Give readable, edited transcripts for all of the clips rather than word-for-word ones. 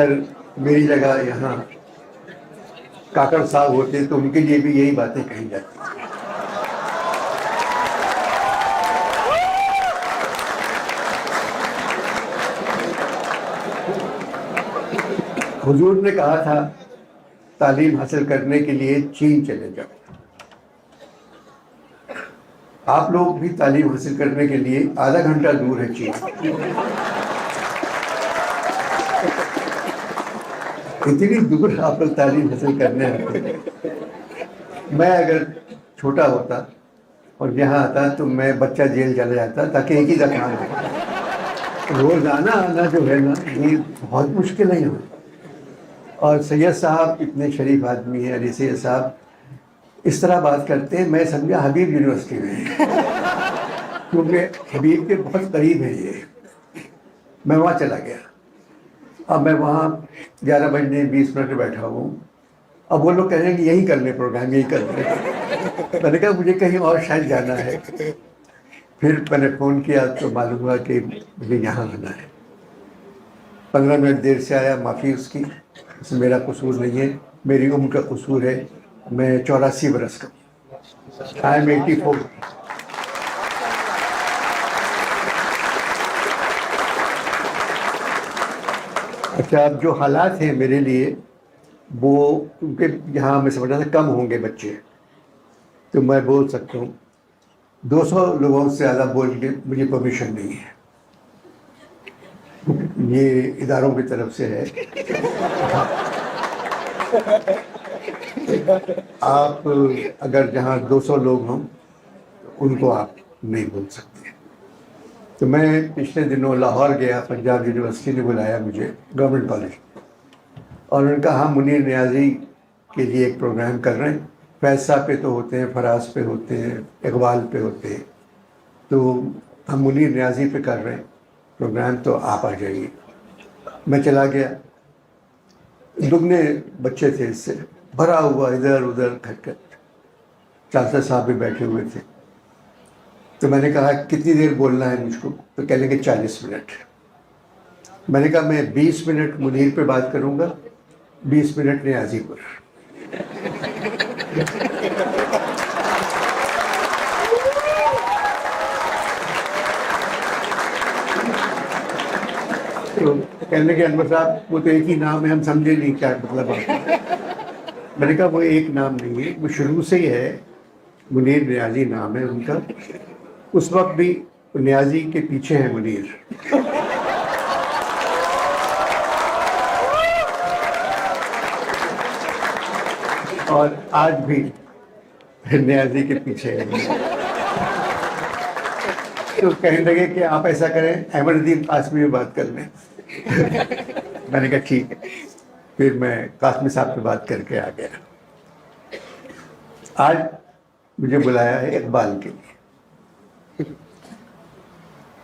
اگر میری جگہ یہاں کاکڑ صاحب ہوتے تو ان کے لیے بھی یہی باتیں کہی جاتی ہیں۔ حضور نے کہا تھا تعلیم حاصل کرنے کے لیے چین چلے جاؤ۔ آپ لوگ بھی تعلیم حاصل کرنے کے لیے آدھا گھنٹہ دور ہے چین، اتنی دور آپ لوگ تعلیم حاصل کرنے آتے ہیں۔ میں اگر چھوٹا ہوتا اور یہاں آتا تو میں بچہ جیل چلا جاتا تاکہ ایک ہی دفعہ آنا، روزانہ آنا جو ہے نا یہ بہت مشکل ہے۔ اور سید صاحب اتنے شریف آدمی ہیں، علی سید صاحب اس طرح بات کرتے ہیں، میں سمجھا حبیب یونیورسٹی میں ہیں، کیونکہ حبیب کے بہت قریب ہے یہ۔ میں وہاں چلا گیا، اب میں وہاں 11:20 بیٹھا ہوں، اب وہ لوگ کہہ رہے ہیں کہ یہی کر لیں پروگرام، یہی کر لیں۔ میں نے کہا مجھے کہیں اور شاید جانا ہے۔ پھر میں نے فون کیا تو معلوم ہوا کہ مجھے یہاں آنا ہے۔ 15 منٹ دیر سے آیا، معافی اس کی، اس میں میرا قصور نہیں ہے، میری عمر کا قصور ہے، میں 84 برس کا ہوں، آئی ایم 84۔ اچھا، اب جو حالات ہیں میرے لیے وہ، کیونکہ یہاں میں سمجھا تھا کم ہوں گے بچے تو میں بول سکتا ہوں، 200 لوگوں سے زیادہ بول کے مجھے پرمیشن نہیں ہے، یہ اداروں کی طرف سے ہے۔ آپ اگر جہاں 200 لوگ ہوں ان کو آپ نہیں بول سکتے۔ تو میں پچھلے دنوں لاہور گیا، پنجاب یونیورسٹی نے بلایا مجھے، گورنمنٹ کالج، اور انہوں نے کہا ہم منیر نیازی کے لیے ایک پروگرام کر رہے ہیں، فیض صاحب پہ تو ہوتے ہیں، فراز پہ ہوتے ہیں، اقبال پہ ہوتے ہیں، تو ہم منیر نیازی پہ کر رہے ہیں پروگرام، تو آپ آ جائیے۔ میں چلا گیا، دگنے بچے تھے اس سے، بھرا ہوا ادھر ادھر کھٹکھٹ، چاچا صاحب بھی بیٹھے ہوئے تھے۔ تو میں نے کہا کتنی دیر بولنا ہے مجھ کو؟ تو کہنے کہ 40 منٹ۔ میں نے کہا میں 20 منٹ منیر پہ بات کروں گا، 20 منٹ نیازی پر۔ تو کہنے کہ انور صاحب وہ تو ایک ہی نام ہے، ہم سمجھے نہیں کیا مطلب ہے۔ میں نے کہا وہ ایک نام نہیں ہے، وہ شروع سے ہی ہے، منیر نیازی نام ہے ان کا، اس وقت بھی نیازی کے پیچھے ہے منیر۔ اور آج بھی نیازی کے پیچھے ہے منیر۔ تو کہنے لگے کہ آپ ایسا کریں احمد الدین قاسمی میں بات کر لیں۔ میں نے کہا ٹھیک ہے، پھر میں قاسمی صاحب سے بات کر کے آ گیا۔ آج مجھے بلایا ہے اقبال کے لیے۔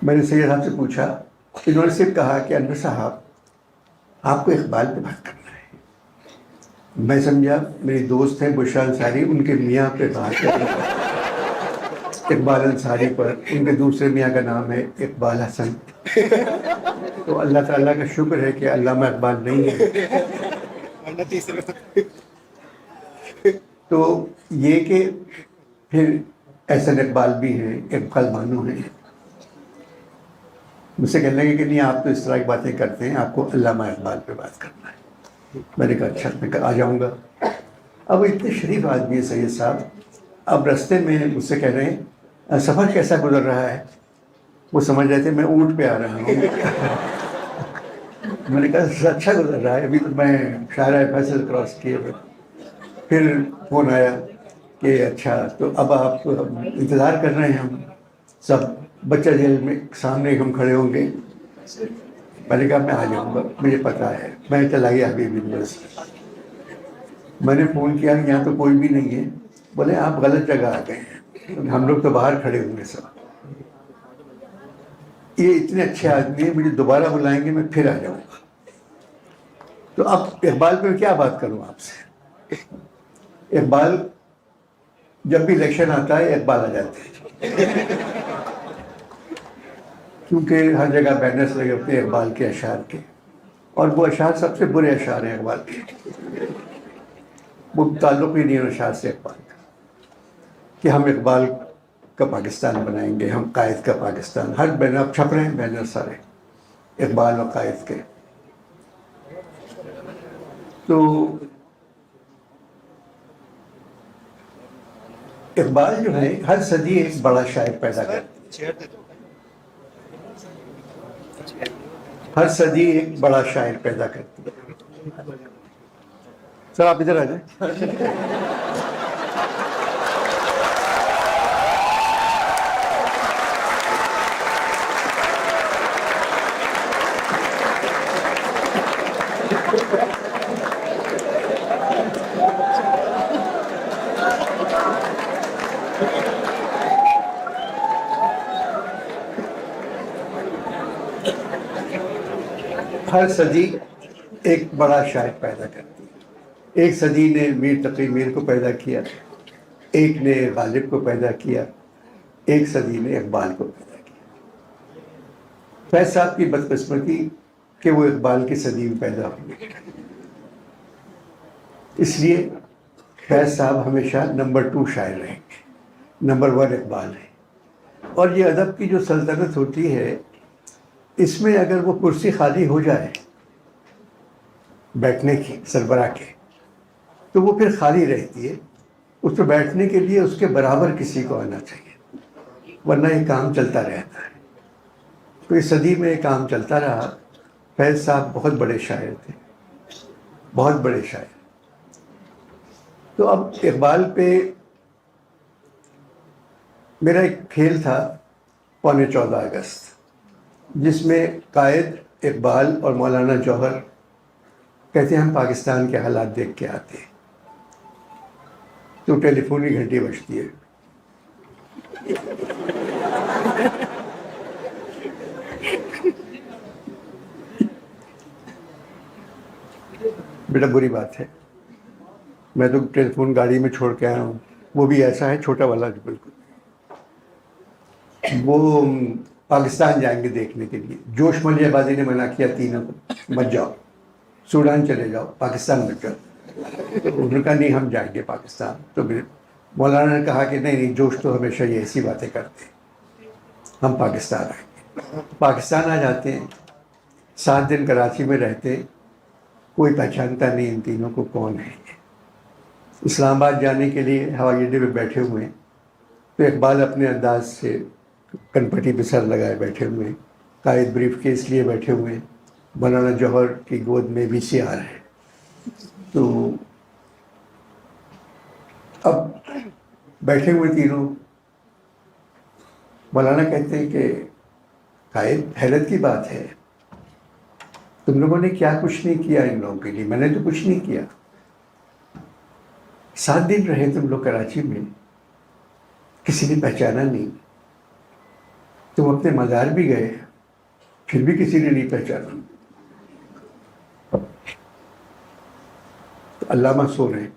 میں نے سید صاحب سے پوچھا، انہوں نے صرف کہا کہ انور صاحب آپ کو اقبال پہ بات کرنا ہے۔ میں سمجھا میری دوست ہیں بشرا انصاری، ان کے میاں پہ بات کرنا ہے، اقبال انصاری پر، ان کے دوسرے میاں کا نام ہے اقبال حسن۔ تو اللہ تعالیٰ کا شکر ہے کہ علامہ اقبال نہیں ہے۔ تو یہ کہ پھر احسن اقبال بھی ہیں، اقبال بانو ہیں، مجھ سے کہنے لگے کہ نہیں آپ تو اس طرح کی باتیں کرتے ہیں، آپ کو علامہ اقبال پہ بات کرنا ہے۔ میں نے کہا اچھا، میں آ جاؤں گا۔ اب اتنے شریف آدمی ہے سید صاحب، اب رستے میں مجھ سے کہہ رہے ہیں سفر کیسا گزر رہا ہے؟ وہ سمجھ رہے تھے میں اونٹ پہ آ رہا ہوں۔ میں نے کہا اچھا گزر رہا ہے، ابھی تو میں شاہراہ فیصل کراس کیے ہوئے۔ پھر فون آیا کہ اچھا تو اب آپ انتظار کر رہے ہیں، ہم سب بچہ جیل میں سامنے ہم کھڑے ہوں گے۔ میں نے کہا میں آ جاؤں گا، مجھے پتہ ہے۔ میں چلا گیا حبیب یونیورسٹی، میں نے فون کیا یہاں تو کوئی بھی نہیں ہے، بولے آپ غلط جگہ آ گئے ہیں، ہم لوگ تو باہر کھڑے ہوں گے سب۔ یہ اتنے اچھے آدمی ہیں، مجھے دوبارہ بلائیں گے میں پھر آ جاؤں گا۔ تو اب اقبال پہ کیا بات کروں آپ سے؟ اقبال جب بھی الیکشن آتا ہے اقبال آ جاتے ہیں، کیونکہ ہر جگہ بینرز لگے ہوتے ہیں اقبال کے اشعار کے۔ اور وہ اشعار سب سے برے اشعار ہیں اقبال کے، وہ تعلق ہی نہیں ہے اشعار سے اقبال کا، کہ ہم اقبال کا پاکستان بنائیں گے، ہم قائد کا پاکستان، ہر بینر اب چھپ رہے ہیں بینر سارے اقبال و قائد کے. تو اقبال جو ہے ہر صدی ایک بڑا شاعر پیدا کرتی ہے، ہر صدی ایک بڑا شاعر پیدا کرتی ہے. سر آپ ادھر آ جائیں. ہر صدی ایک بڑا شاعر پیدا کرتی ہے. ایک صدی نے میر تقی میر کو پیدا کیا، ایک نے غالب کو پیدا کیا، ایک صدی نے اقبال کو پیدا کیا. فیض صاحب کی بدقسمتی کہ وہ اقبال کی صدی میں پیدا ہوئے، اس لیے فیض صاحب ہمیشہ نمبر 2 شاعر رہیں گے، نمبر 1 اقبال ہے. اور یہ ادب کی جو سلطنت ہوتی ہے، اس میں اگر وہ کرسی خالی ہو جائے بیٹھنے کی سربراہ کے، تو وہ پھر خالی رہتی ہے. اس پہ بیٹھنے کے لیے اس کے برابر کسی کو آنا چاہیے، ورنہ یہ کام چلتا رہتا ہے. تو اس صدی میں یہ کام چلتا رہا. فیض صاحب بہت بڑے شاعر تھے، بہت بڑے شاعر. تو اب اقبال پہ میرا ایک کھیل تھا 14 اگست، جس میں قائد، اقبال اور مولانا جوہر کہتے ہیں ہم پاکستان کے حالات دیکھ کے آتے ہیں. تو ٹیلی فون کی گھنٹی بجتی ہے. بیٹا بری بات ہے، میں تو ٹیلی فون گاڑی میں چھوڑ کے آیا ہوں، وہ بھی ایسا ہے چھوٹا والا جو بالکل. وہ پاکستان جائیں گے دیکھنے کے لیے. جوش ملیح بازی نے منع کیا تینوں کو، مت جاؤ، سوڈان چلے جاؤ، پاکستان مت جاؤ. انہوں نے کہا نہیں ہم جائیں گے پاکستان. تو مولانا نے کہا کہ نہیں جوش تو ہمیشہ یہ ایسی باتیں کرتے ہیں، ہم پاکستان آئیں گے. پاکستان آ جاتے ہیں، 7 دن کراچی میں رہتے. کوئی پہچانتا نہیں ان تینوں کو کون ہے. اسلام آباد جانے کے لیے ہوائی اڈے پہ بیٹھے ہوئے ہیں، تو اقبال اپنے انداز سے کنپٹی پہ سر لگائے بیٹھے ہوئے ہیں، قائد بریف کیس لیے بیٹھے ہوئے ہیں، مولانا جوہر کی گود میں VCR ہے. تو اب بیٹھے ہوئے تینوں، مولانا کہتے ہیں کہ قائد حیرت کی بات ہے، تم لوگوں نے کیا کچھ نہیں کیا ان لوگوں کے لیے. میں نے تو کچھ نہیں کیا. 7 دن رہے تم لوگ کراچی میں، کسی نے پہچانا نہیں. تم اپنے مزار بھی گئے، پھر بھی کسی نے نہیں پہچانا. تو علامہ سو رہے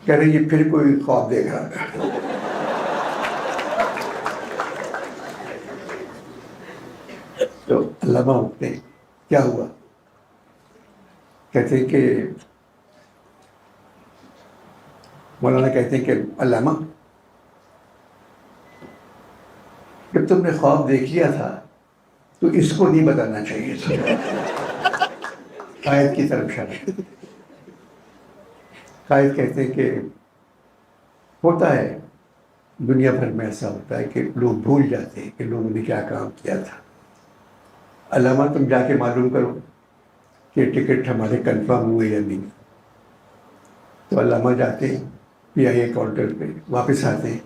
کہہ رہے یہ پھر کوئی خواب دیکھ رہا تھا. تو علامہ اٹھتے ہیں، کیا ہوا؟ کہتے ہیں کہ مولانا کہتے ہیں کہ علامہ جب تم نے خواب دیکھ لیا تھا تو اس کو نہیں بتانا چاہیے تھا. قائد کی طرف اشارہ. قائد کہتے ہیں کہ ہوتا ہے دنیا بھر میں، ایسا ہوتا ہے کہ لوگ بھول جاتے ہیں کہ لوگوں نے کیا کام کیا تھا. علامہ تم جا کے معلوم کرو کہ ٹکٹ ہمارے کنفرم ہوئے یا نہیں. تو علامہ جاتے ہیں PIA کاؤنٹر پہ، واپس آتے ہیں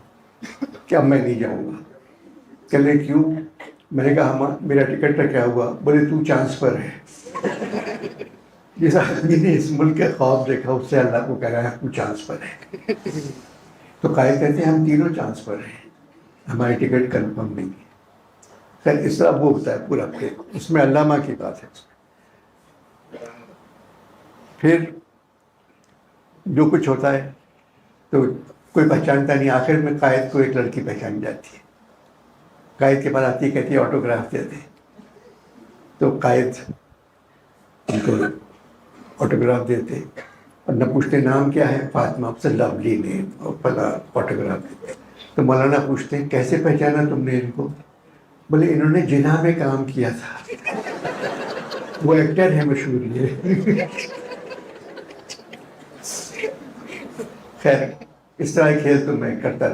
کہ اب میں نہیں جاؤں گا. کہ لیں کیوں؟ میں نے کہا میرا ٹکٹ کا کیا ہوا؟ بولے تو چانس پر ہے. جس آدمی نے اس ملک کے خواب دیکھا اس سے اللہ کو کہہ رہا ہے تو چانس پر ہے. تو قائد کہتے ہیں ہم تینوں چانس پر ہیں، ہماری ٹکٹ کنفرم نہیں ہے. خیر اس طرح وہ ہوتا ہے پورا کھیل، اس میں علامہ کی بات ہے. پھر جو کچھ ہوتا ہے تو کوئی پہچانتا نہیں. آخر میں قائد کو ایک لڑکی پہچان جاتی ہے. قائد کے پاس آتی ہے، کہتی ہے آٹوگراف دے دیں. تو قائد ان کو آٹوگراف دیتے اور نہ پوچھتے نام کیا ہے، فاطمہ، سے لولی نیم، اور فلاں آٹوگراف دیتے. تو مولانا پوچھتے ہیں کیسے پہچانا تم نے ان کو؟ بولے انہوں نے جناح میں کام کیا تھا، وہ ایکٹر ہے مشہور یہ. خیر اس طرح کھیل تو میں کرتا رہتا.